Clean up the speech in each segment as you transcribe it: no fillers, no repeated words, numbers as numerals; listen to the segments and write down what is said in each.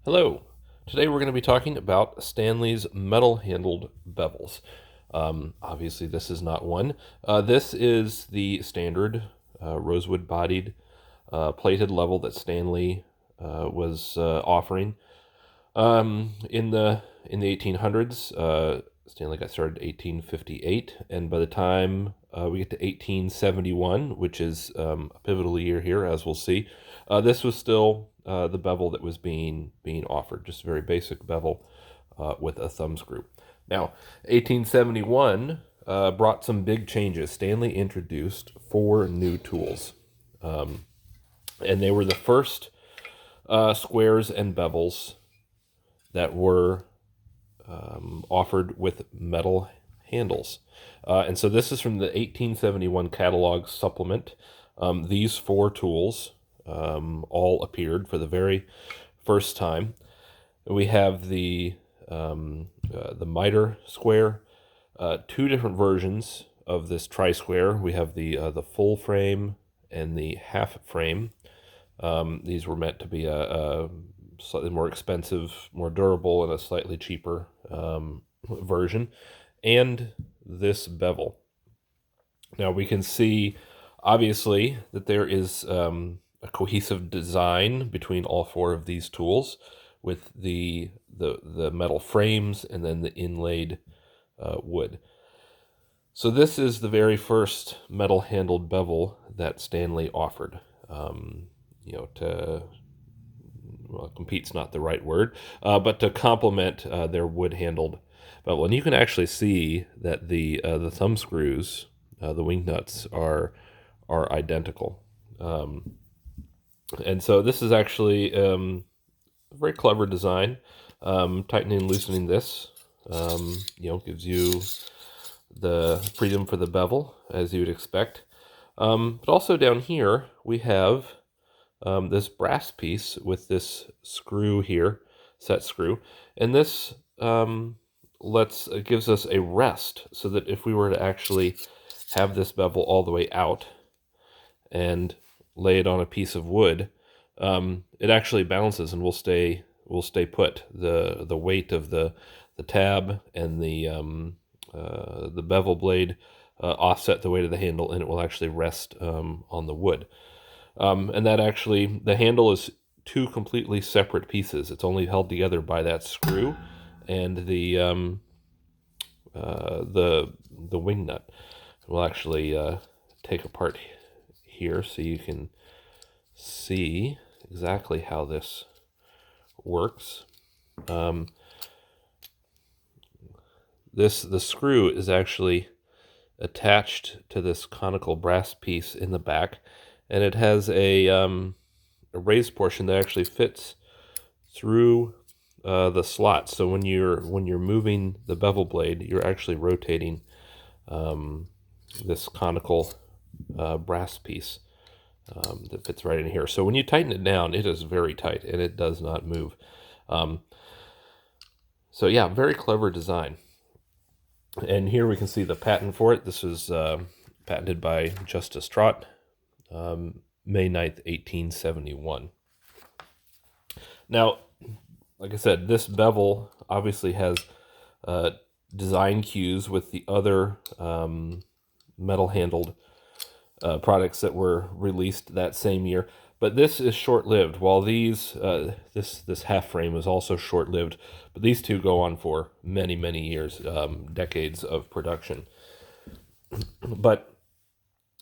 Hello. Today we're going to be talking about Stanley's metal-handled bevels. Obviously, this is not one. This is the standard rosewood-bodied plated level that Stanley was offering. In the 1800s, Stanley got started in 1858, and by the time we get to 1871, which is a pivotal year here, as we'll see, this was still the bevel that was being offered, just a very basic bevel with a thumb screw. Now, 1871 brought some big changes. Stanley introduced 4 new tools, and they were the first squares and bevels that were offered with metal handles. And so this is from the 1871 catalog supplement. These 4 tools all appeared for the very first time. We have the miter square, 2 different versions of this tri-square. We have the full frame and the half frame. These were meant to be a slightly more expensive, more durable, and a slightly cheaper version, and this bevel. Now we can see, obviously, that there is a cohesive design between all 4 of these tools, with the metal frames and then the inlaid wood. So this is the very first metal-handled bevel that Stanley offered. Compete's not the right word, but to complement their wood-handled bevel. And you can actually see that the thumb screws, the wing nuts, are identical. And so this is actually a very clever design. Tightening and loosening this, gives you the freedom for the bevel, as you would expect. But also down here, we have this brass piece with this screw here, set screw, and this gives us a rest, so that if we were to actually have this bevel all the way out and lay it on a piece of wood, it actually balances and will stay put. The weight of the tab and the bevel blade offset the weight of the handle, and it will actually rest on the wood. And that actually, the handle is 2 completely separate pieces. It's only held together by that screw and the wing nut. We'll actually take apart here so you can see exactly how this works. The screw is actually attached to this conical brass piece in the back, and it has a raised portion that actually fits through the slot. So when you're moving the bevel blade, you're actually rotating this conical brass piece that fits right in here. So when you tighten it down, it is very tight and it does not move. So yeah, very clever design. And here we can see the patent for it. This was patented by Justice Trauts, May 9th, 1871. Now, like I said, this bevel obviously has design cues with the other metal-handled products that were released that same year. But this is short-lived, while these this half frame is also short-lived. But these 2 go on for many, many years, decades of production. But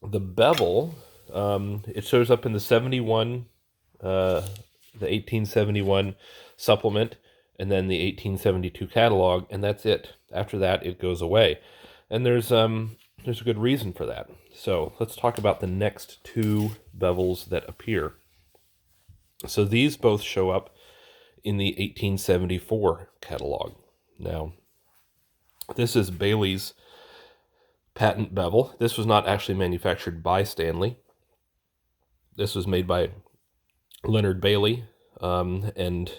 the bevel, it shows up in the 1871 supplement, and then the 1872 catalog, and that's it. After that, it goes away, and there's a good reason for that. So let's talk about the next 2 bevels that appear. So these both show up in the 1874 catalog. Now, this is Bailey's patent bevel. This was not actually manufactured by Stanley. This was made by Leonard Bailey, and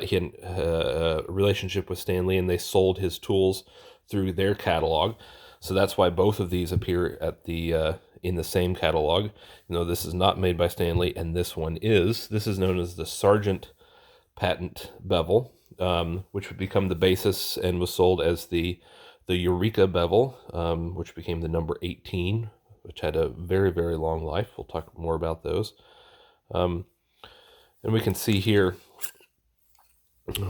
he had a relationship with Stanley, and they sold his tools through their catalog. So that's why both of these appear at in the same catalog. This is not made by Stanley, and this one is. This is known as the Sargent patent bevel, which would become the basis and was sold as the Eureka bevel, which became the number 18, which had a very, very long life. We'll talk more about those. And we can see here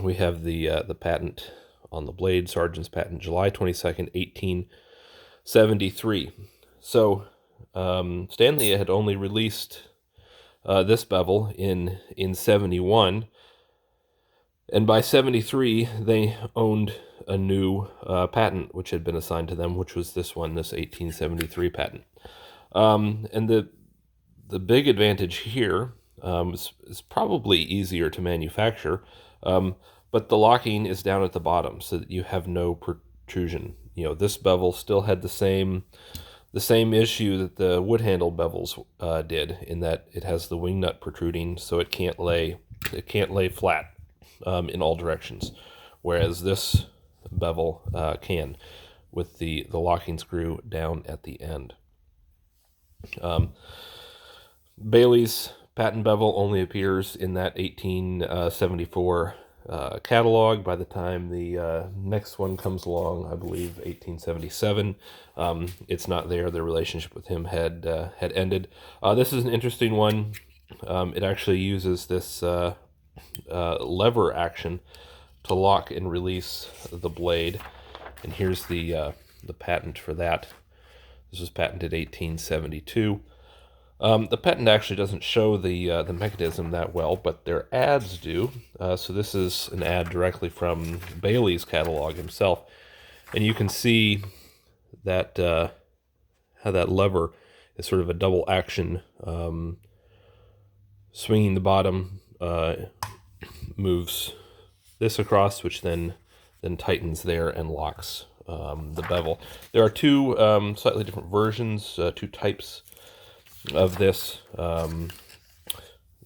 we have the patent on the blade, Sargent's patent, July 22nd, 1873. So Stanley had only released this bevel in 71, and by 73 they owned a new patent which had been assigned to them, which was this one, this 1873 patent. And the big advantage here is probably easier to manufacture, but the locking is down at the bottom so that you have no protrusion. You know, this bevel still had the same issue that the wood handle bevels did, in that it has the wing nut protruding, so it can't lay flat in all directions, whereas this bevel can, with the locking screw down at the end. Bailey's patent bevel only appears in that 1874 catalog. By the time the next one comes along, I believe 1877, it's not there. The relationship with him had ended. This is an interesting one. It actually uses this lever action to lock and release the blade, and here's the patent for that. This was patented 1872. The patent actually doesn't show the mechanism that well, but their ads do. So this is an ad directly from Bailey's catalog himself, and you can see that how that lever is sort of a double action, swinging the bottom moves this across, which then tightens there and locks the bevel. There are two slightly different versions, two types of this.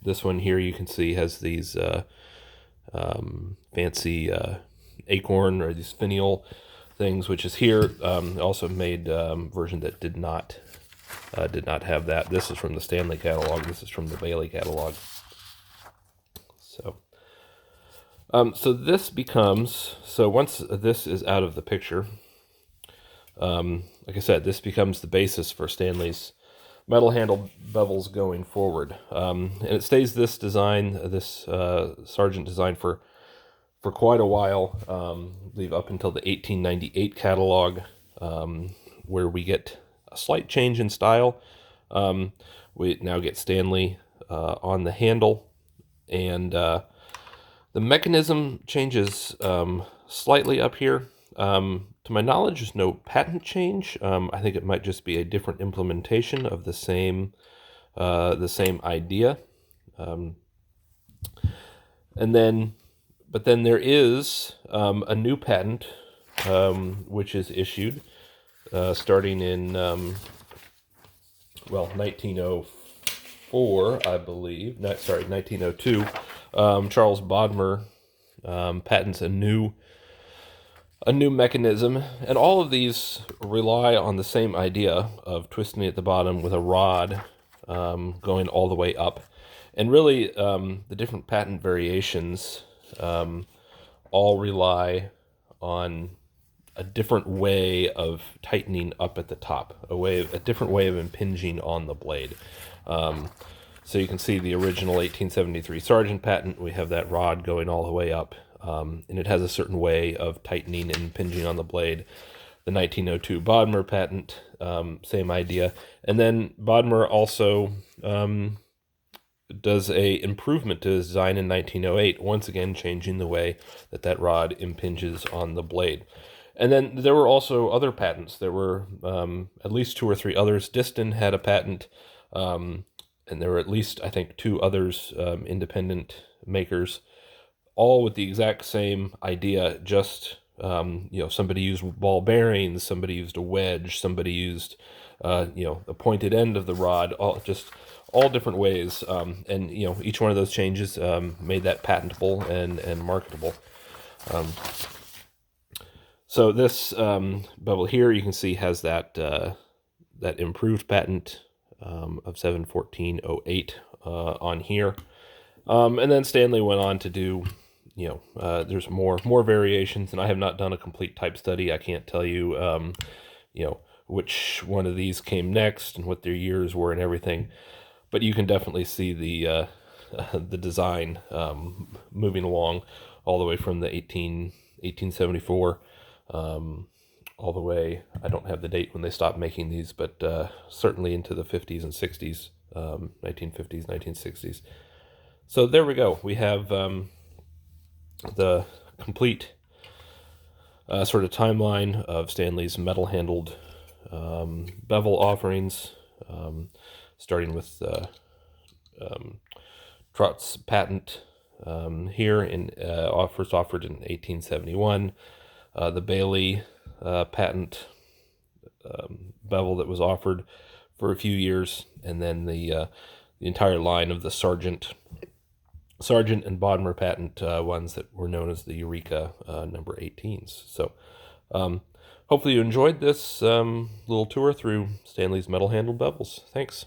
This one here you can see has these fancy acorn, or these finial things, which is here. Also made version that did not have that. This is from the Stanley catalog. This is from the Bailey catalog. So this becomes, so once this is out of the picture, like I said, this becomes the basis for Stanley's metal handle bevels going forward. And it stays this design, this Sargent design, for quite a while, I believe up until the 1898 catalog, where we get a slight change in style. We now get Stanley on the handle, and the mechanism changes slightly up here. To my knowledge, there's no patent change. I think it might just be a different implementation of the same idea. But then there is a new patent which is issued starting in 1904, I believe. 1902. Charles Bodmer patents a new mechanism, and all of these rely on the same idea of twisting at the bottom with a rod going all the way up. And really, the different patent variations all rely on a different way of tightening up at the top, a different way of impinging on the blade. So you can see the original 1873 Sargent patent, we have that rod going all the way up, and it has a certain way of tightening and impinging on the blade. The 1902 Bodmer patent, same idea. And then Bodmer also does a improvement to his design in 1908, once again changing the way that rod impinges on the blade. And then there were also other patents. There were at least two or three others. Diston had a patent, and there were at least, I think, two others, independent makers, all with the exact same idea. Just somebody used ball bearings, somebody used a wedge, somebody used the pointed end of the rod, all different ways, and each one of those changes made that patentable and marketable. So this bevel here, you can see, has that improved patent of 71408 on here. And then Stanley went on to do there's more variations, and I have not done a complete type study. I can't tell you, which one of these came next and what their years were and everything. But you can definitely see the design moving along all the way from the 1874 all the way. I don't have the date when they stopped making these, but certainly into the 50s and 60s, 1950s, 1960s. So there we go. We have the complete sort of timeline of Stanley's metal-handled bevel offerings, starting with Trauts patent here first offered in 1871, the Bailey patent bevel that was offered for a few years, and then the entire line of the Sargent and Bodmer patent ones that were known as the Eureka number 18s. So hopefully you enjoyed this little tour through Stanley's metal-handled bevels. Thanks.